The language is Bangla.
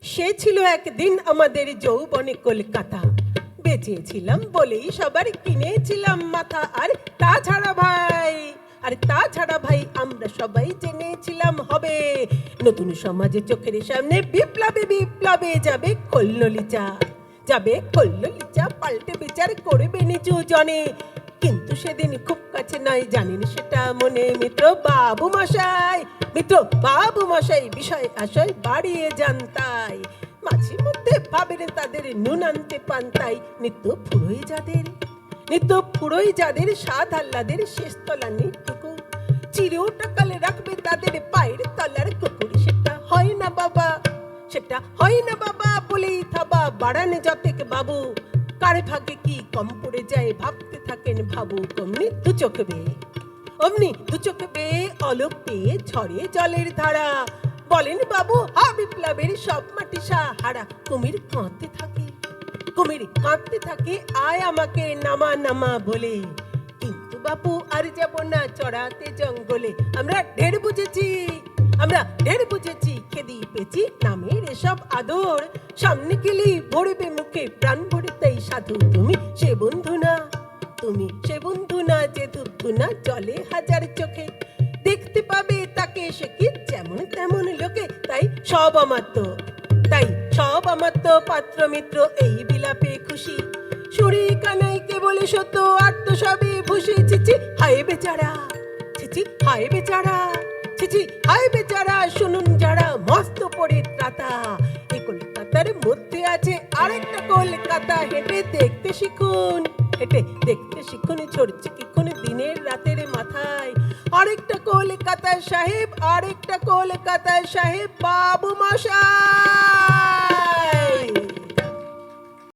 সে ছিল একদিন আমাদের যৌবনে কলকাতা। বেঁচেছিলাম বলেই সবার কিনেছিলাম মাথা। তাছাড়া ভাই আমরা সবাই জেনেছিলাম হবে নতুন সমাজে চোখের সামনে বিপ্লবে বিপ্লবে যাবে খোল্ললিচা পাল্টে বিচার করবে নিচু জনে। কিন্তু সেদিন খুব কাছে নয়, জানেন সেটা মনে মিত্র বাবু মশাই বিষয় আশয় বাড়িয়ে যান তাই। মাঝে মধ্যে ভাবেন তাদের নুন আনতে পান্তাই। নিত্য ফুরোই যাদের স্বাদ আহ্লাদের শেষ তলা নিটুকু চিরটাকালে রাখবে তাদের পায়ের তলার কুকুর। সেটা হয় না বাবা বলেই থাবা বাড়ানে যতেক বাবু। কার ভাগে কি কম পড়ে যায় ভাবতে থাকেন ভাবুক। অমনি দু চোখে বেয়ে অলোক পেয়ে ঝরে জলের ধারা। বলেন বাবু বিপ্লবের সব মাটি সাহারা। কুমির কাঁদতে থাকে আয় আমাকে নামা নামা বলে। কিন্তু বাপু আর যাব না চড়াতে জঙ্গলে। আমরা ঢের বুঝেছি খেদি পেছি নামের এসব আদর। সামনে গেলেই ভরবে মুখে প্রাণ ভরে তাই সাধু। তুমি সে বন্ধু না যে দুধু না জলে হাজার চোখে দেখতে পাবে তাকে সে কি যেমন তেমন লোকে। তাই সব আমার তো পাত্র মিত্র এই বিলাপে খুশি। সুরি কানাই কেবল সত্য আর তো সবই ভুষি। চিচি হায় বেচারা শুনুন যারা মস্ত পড়ে ত্রাতা। এই কলকাতার মধ্যে আছে আরেকটা কলকাতা। হেঁটে দেখতে শিখুন ছড়ছে কিক্ষণ দিনের রাতের মাথায়। আরেকটা কলকাতা সাহেব বাবু মশাই।